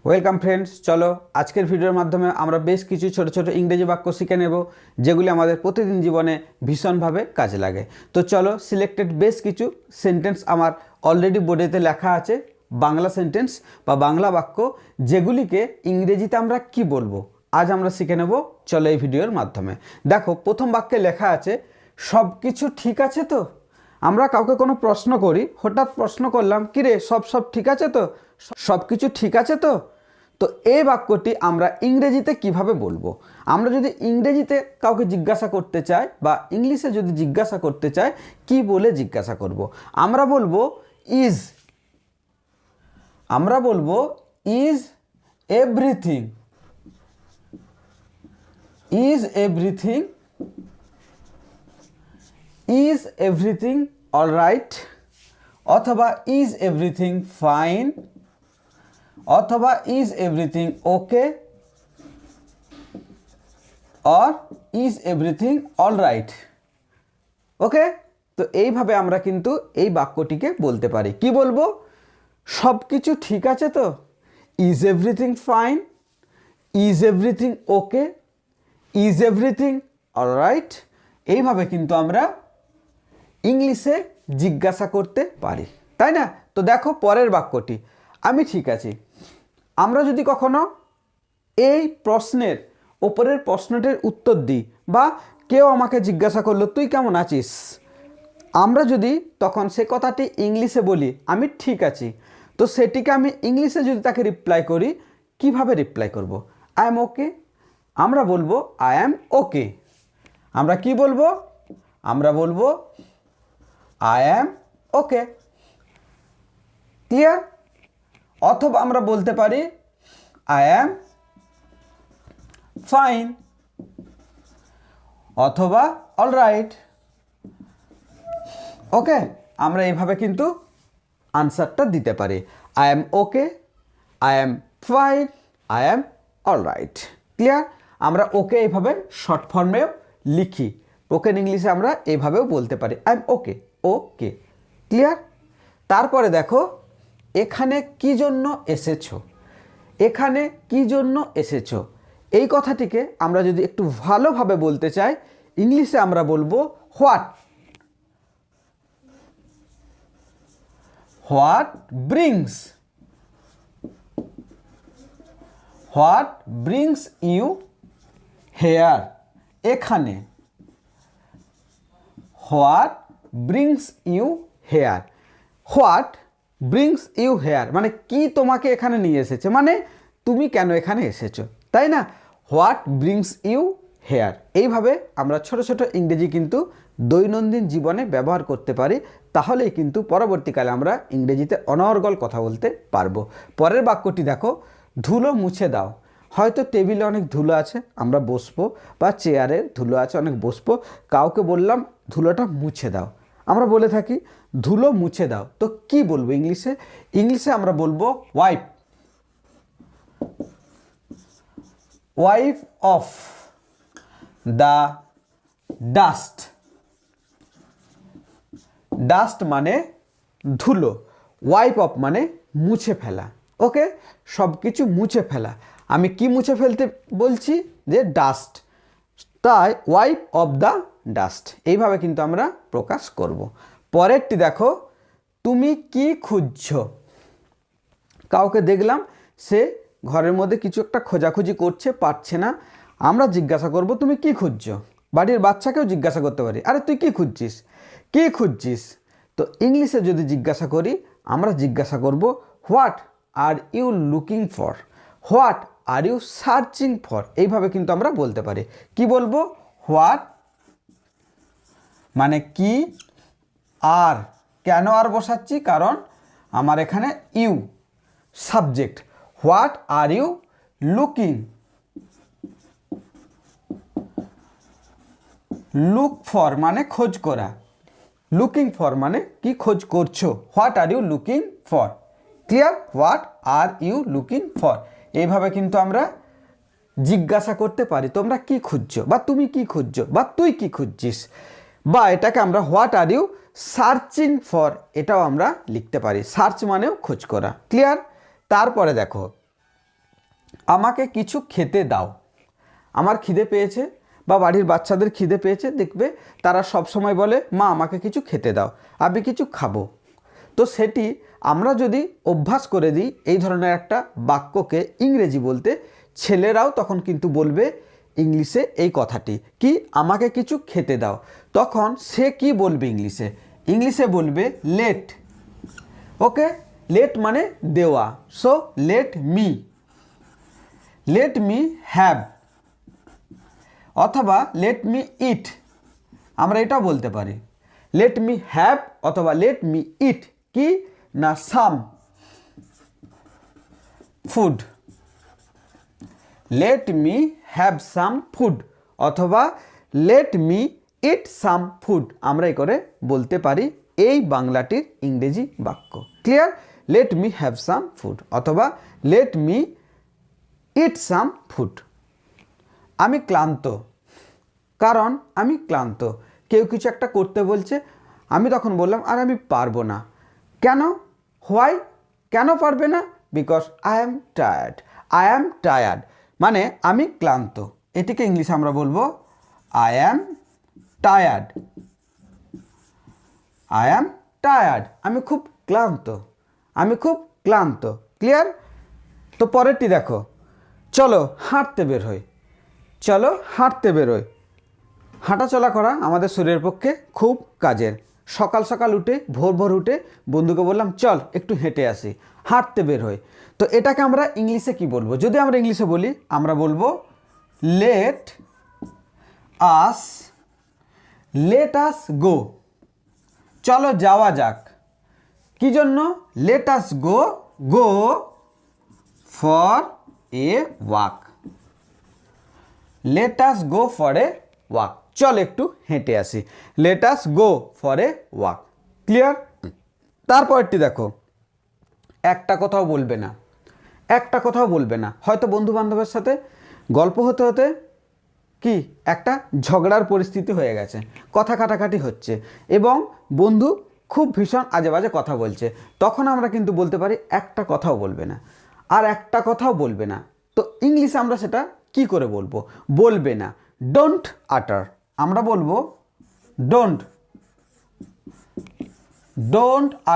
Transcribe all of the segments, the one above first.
Welcome friends, চলো আজকের ভিডিওর মাধ্যমে আমরা বেশ কিছু ছোট ছোট ইংরেজি বাক্য শিখে নেব যেগুলি আমাদের প্রতিদিন জীবনে ভীষণভাবে কাজে লাগে। তো চলো, সিলেক্টেড বেশ কিছু সেন্টেন্স আমার অলরেডি বোর্ডেতে লেখা আছে, বাংলা সেন্টেন্স বা বাংলা বাক্য, যেগুলিকে ইংরেজিতে আমরা কি বলবো আজ আমরা শিখে নেব। চলো এই ভিডিওর মাধ্যমে দেখো, প্রথম বাক্যে লেখা আছে সব কিছু ঠিক আছে তো। আমরা কাউকে কোনো প্রশ্ন করি, হঠাৎ প্রশ্ন করলাম, কিরে সব ঠিক আছে তো, সব কিছু ঠিক আছে তো। তো এই বাক্যটি আমরা ইংরেজিতে কিভাবে বলবো? আমরা যদি ইংরেজিতে কাউকে জিজ্ঞাসা করতে চাই বা ইংলিশে যদি জিজ্ঞাসা করতে চাই, কি বলে জিজ্ঞাসা করব? আমরা বলবো ইজ, আমরা বলবো is everything, is everything, is everything alright, অথবা ইজ এভরিথিং ফাইন, অথবা is everything okay, or is everything alright. Okay, তো এইভাবে আমরা কিন্তু এই বাক্যটিকে বলতে পারি। কি বলবো? সব কিছু ঠিক আছে তো, is everything fine, is everything okay, is everything alright. এইভাবে কিন্তু আমরা ইংলিশে জিজ্ঞাসা করতে পারি, তাই না? তো দেখো পরের বাক্যটি, আমি ঠিক আছি। আমরা যদি কখনো এই প্রশ্নের ওপরের প্রশ্নটির উত্তর দিই বা কেউ আমাকে জিজ্ঞাসা করলো তুই কেমন আছিস, আমরা যদি তখন সে কথাটি ইংলিশে বলি আমি ঠিক আছি, তো সেটিকে আমি ইংলিশে যদি তাকে রিপ্লাই করি, কিভাবে রিপ্লাই করব? আই এম ওকে। আমরা বলবো আই অ্যাম ওকে। আমরা কি বলবো? আমরা বলবো আই অ্যাম ওকে। ক্লিয়ার? অথবা আমরা বলতে পারি আই অ্যাম ফাইন, অথবা অলরাইট। ওকে, আমরা এইভাবে কিন্তু আনসারটা দিতে পারি। I am okay, I am fine, I am alright. Clear? আমরা ওকে এইভাবে শর্ট ফর্মেও লিখি, স্পোকেন ইংলিশে আমরা এইভাবেও বলতে পারি I am okay, okay. Clear? তারপরে দেখো, এখানে কি জন্য এসেছো, এখানে কি জন্য এসেছো, এই কথাটিকে আমরা যদি একটু ভালোভাবে বলতে চাই, ইংলিশে আমরা বলবো what, what brings, what brings you here, এখানে, what brings you here. What brings you here মানে কি তোমাকে এখানে নিয়ে এসেছে, মানে তুমি কেন এখানে এসেছো, তাই না? What brings you here. এইভাবে আমরা ছোট ছোট ইংরেজি কিন্তু দৈনন্দিন জীবনে ব্যবহার করতে পারি, তাহলেই কিন্তু পরবর্তীকালে আমরা ইংরেজিতে অনর্গল কথা বলতে পারবো। পরের বাক্যটি দেখো, ধুলো মুছে দাও। হয়তো টেবিলে অনেক ধুলো আছে, আমরা বসবো, বা চেয়ারে ধুলো আছে অনেক, বসবো, কাউকে বললাম ধুলোটা মুছে দাও, আমরা বলে থাকি ধুলো মুছে দাও। তো কি বলবো ইংলিশে? ইংলিশে আমরা বলবো wipe, wipe off the dust. Dust মানে ধুলো, ওয়াইপ অফ মানে মুছে ফেলা। ওকে, সব কিছু মুছে ফেলা। আমি কি মুছে ফেলতে বলছি? যে ডাস্ট, তাই ওয়াইপ অফ দ্য ডাস্ট। এইভাবে কিন্তু আমরা প্রকাশ করব। পরেরটি দেখো, তুমি কি খুঁজছো। কাউকে দেখলাম সে ঘরের মধ্যে কিছু একটা খোঁজাখুঁজি করছে, পারছে না, আমরা জিজ্ঞাসা করব তুমি কি খুঁজছো। বাড়ির বাচ্চাকেও জিজ্ঞাসা করতে পারি, আরে তুই কি খুঁজছিস, কি খুঁজছিস। তো ইংলিশে যদি জিজ্ঞাসা করি, আমরা জিজ্ঞাসা করব what are you looking for, what are you searching for. এইভাবে কিন্তু আমরা বলতে পারি। কি বলবো? হোয়াট মানে কি, আর কেন আর বসাচ্ছি, কারণ আমার এখানে you subject. What are you looking, look for মানে খোঁজ করা, লুকিং ফর মানে কি খোঁজ করছো। What are you looking for. Clear? What are you looking for. এইভাবে কিন্তু আমরা জিজ্ঞাসা করতে পারি তোমরা কি খুঁজছো, বা তুমি কি খুঁজছো, বা তুই কি খুঁজছিস। বা এটাকে আমরা what are you searching for, এটাও আমরা লিখতে পারি। সার্চ মানেও খোঁজ করা। ক্লিয়ার? তারপরে দেখো, আমাকে কিছু খেতে দাও। আমার খিদে পেয়েছে বা বাড়ির বাচ্চাদের খিদে পেয়েছে, দেখবে তারা সব সময় বলে মা আমাকে কিছু খেতে দাও, আমি কিছু খাবো। তো সেটি আমরা যদি অভ্যাস করে দিই এই ধরনের একটা বাক্যকে ইংরেজি বলতে, ছেলেরাও তখন কিন্তু বলবে ইংলিশে এই কথাটি কি আমাকে কিছু খেতে দাও। তখন সে কি বলবে ইংলিশে? ইংলিশে বলবে লেট। ওকে, লেট মানে দেওয়া। সো লেট মি হ্যাভ, অথবা লেট মি ইট, আমরা এটাও বলতে পারি। লেট মি হ্যাভ অথবা লেট মি ইট কি না some food. Let me have some food অথবা লেট মি ইট সাম ফুড, আমরা এই করে বলতে পারি এই বাংলাটির ইংরেজি বাক্য। Clear? Let me have some food অথবা লেট মি ইট সাম ফুড। আমি ক্লান্ত, কারণ আমি ক্লান্ত। কেউ কিছু একটা করতে বলছে, আমি তখন বললাম আর আমি পারবো না। কেন? হোয়াই? কেন পারবে না? বিকজ আই অ্যাম টায়ার্ড, মানে আমি ক্লান্ত। এটিকে ইংলিশে আমরা বলবো আই অ্যাম টায়ার্ড। আমি খুব ক্লান্ত। ক্লিয়ার? তো পরেরটি দেখো, চলো হাঁটতে বের হই। হাঁটাচলা করা আমাদের শরীরের পক্ষে খুব কাজের। সকাল সকাল উঠে ভোর উঠে বন্ধুকে বললাম চল একটু হেঁটে আসি, হাঁটতে বের হই। তো এটাকে আমরা ইংলিশে কি বলবো? যদি আমরা ইংলিশে বলি, আমরা বলবো লেট আস গো। চলো যাওয়া যাক। কি জন্য? Let us go for a walk. Let us go for a walk, চল একটু হেঁটে আসি। Let us go for a walk. Clear? তারপরটি দেখো, একটা কথাও বলবে না। হয়তো বন্ধু বান্ধবের সাথে গল্প হতে হতে কি একটা ঝগড়ার পরিস্থিতি হয়ে গেছে, কথা কাটাকাটি হচ্ছে এবং বন্ধু খুব ভীষণ আজে বাজে কথা বলছে। তখন আমরা কিন্তু বলতে পারি একটা কথাও বলবে না। তো ইংলিশে আমরা সেটা কি করে বলবো? বলবে না, ডোন্ট আটার। আমরা বলবো ডোন্ট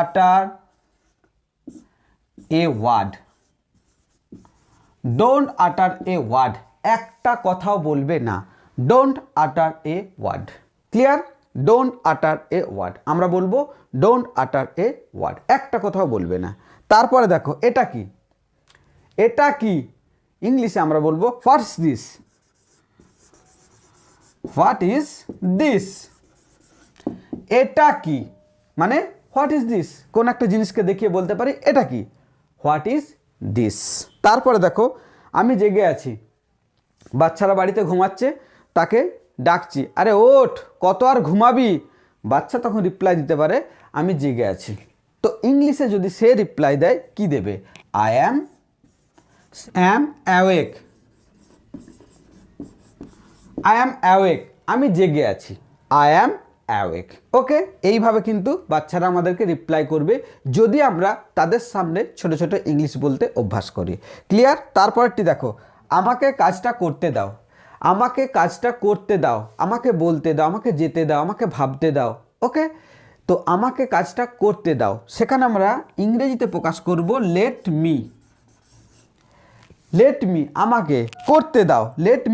আটার এ ওয়ার্ড। একটা কথাও বলবে না, ডোন্ট আটার এ ওয়ার্ড। ক্লিয়ার? ডোন্ট আটার এ ওয়ার্ড, আমরা বলবো ডোন্ট আটার এ ওয়ার্ড, একটা কথাও বলবে না। তারপরে দেখো, এটা কি ইংলিশে আমরা বলবো হোয়াট ইজ দিস। এটা কি মানে হোয়াট ইজ দিস, কোন একটা জিনিসকে দেখিয়ে বলতে পারি এটা কি, হোয়াট ইজ দিস। তারপরে দেখো, আমি জেগে আছি। বাচ্চারা বাড়িতে ঘুমাচ্ছে, তাকে ডাকছি, আরে ওঠ, কত আর ঘুমাবি। বাচ্চা তখন রিপ্লাই দিতে পারে আমি জেগে আছি। তো ইংলিশে যদি সে রিপ্লাই দেয় কি দেবে? I am awake. আমি জেগে আছি, আই অ্যাম অ্যাওয়েক। ওকে, এইভাবে কিন্তু বাচ্চারা আমাদেরকে রিপ্লাই করবে যদি আমরা তাদের সামনে ছোট ছোট ইংলিশ বলতে অভ্যাস করি। ক্লিয়ার? তারপরটি দেখো, আমাকে কাজটা করতে দাও। আমাকে বলতে দাও, আমাকে যেতে দাও, আমাকে ভাবতে দাও। ওকে, তো আমাকে কাজটা করতে দাও, সেখানে আমরা ইংরেজিতে প্রকাশ করব লেট মি। আমাকে করতে দাও, লেট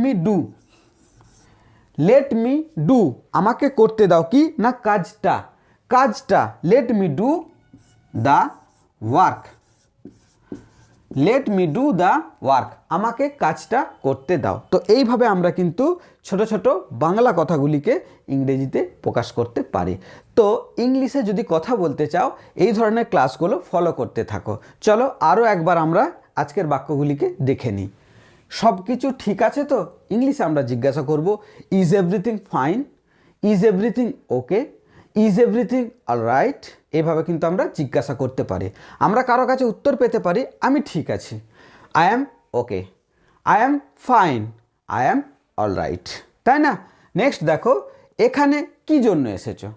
মি ডু। আমাকে করতে দাও কি না কাজটা। Late me do the work. আমাকে কাজটা করতে দাও। তো এইভাবে আমরা কিন্তু ছোট ছোট বাংলা কথাগুলিকে ইংরেজিতে প্রকাশ করতে পারি। তো ইংলিশে যদি কথা বলতে চাও, এই ধরনের ক্লাসগুলো ফলো করতে থাকো। চলো আরও একবার আমরা আজকের বাক্যগুলিকে দেখে নিই। সব কিছু ঠিক আছে তো? ইংলিশে আমরা জিজ্ঞাসা করব is everything fine, is everything okay, is everything alright. এভাবে কিন্তু আমরা জিজ্ঞাসা করতে পারি। আমরা কারো কাছে উত্তর পেতে পারি আমি ঠিক আছি, I am okay, I am fine, I am alright, তাই না? নেক্সট দেখো, এখানে কি জন্য এসেছো?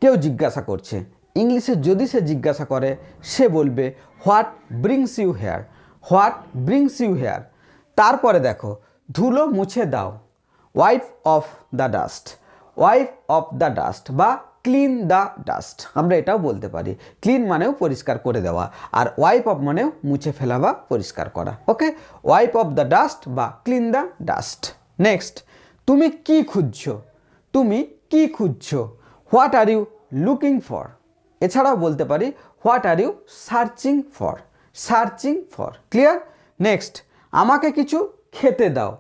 কেউ জিজ্ঞাসা করছে। ইংলিশে যদি সে জিজ্ঞাসা করে, সে বলবে what brings you here. What brings you here. তারপরে দেখো ধুলো মুছে দাও, wipe off the dust, wipe off the dust বা ক্লিন দ্য ডাস্ট, আমরা এটাও বলতে পারি। ক্লিন মানেও পরিষ্কার করে দেওয়া, আর ওয়াইপ অফ মানেও মুছে ফেলা বা পরিষ্কার করা। Okay, wipe off the dust বা ক্লিন দ্য ডাস্ট। নেক্সট, তুমি কি খুঁজছো, তুমি কি খুঁজছো, what are you looking for. এছাড়াও বলতে পারি what are you searching for, searching for. Clear? Next, আমাকে কিছু খেতে দাও,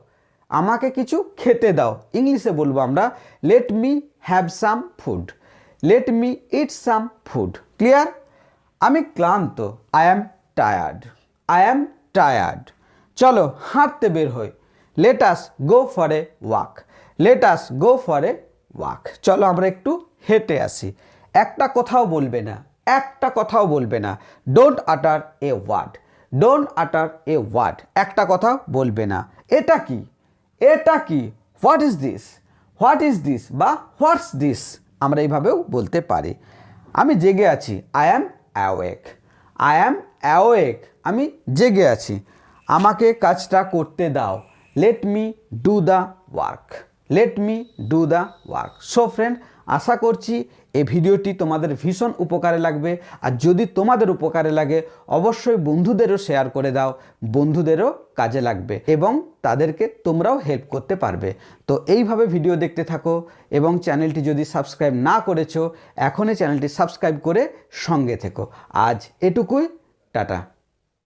আমাকে কিছু খেতে দাও। ইংলিশে বলবো আমরা let me have some food, let me it some food. Clear? আমি ক্লান্ত, I am tired, I am tired. চলো হাঁটতে বের হই, late us go for a walk, let us go for a walk. চলো আমরা একটু হেঁটে আসি। একটা কথাও বলবে না, একটা কথাও বলবে না। ডোন্ট আটার এ ওয়ার্ড, ডোন্ট আটার এ ওয়ার্ড, একটা কথাও বলবে না। এটা কি, এটা কি, what is this, what is this বা হোয়াটস দিস, আমরা এইভাবেও বলতে পারি। আমি জেগে আছি, I am awake, I am awake, আমি জেগে আছি। আমাকে কাজটা করতে দাও, let me do the work, let me do the work. So friend, আশা করছি এই ভিডিওটি তোমাদের ভীষণ উপকারে লাগবে। আর যদি তোমাদের উপকারে লাগে অবশ্যই বন্ধুদেরও শেয়ার করে দাও, বন্ধুদেরও কাজে লাগবে এবং তাদেরকে তোমরাও হেল্প করতে পারবে। তো এইভাবে ভিডিও দেখতে থাকো এবং চ্যানেলটি যদি সাবস্ক্রাইব না করেছো এখনই চ্যানেলটি সাবস্ক্রাইব করে সঙ্গে থেকো। আজ এটুকুই, টাটা।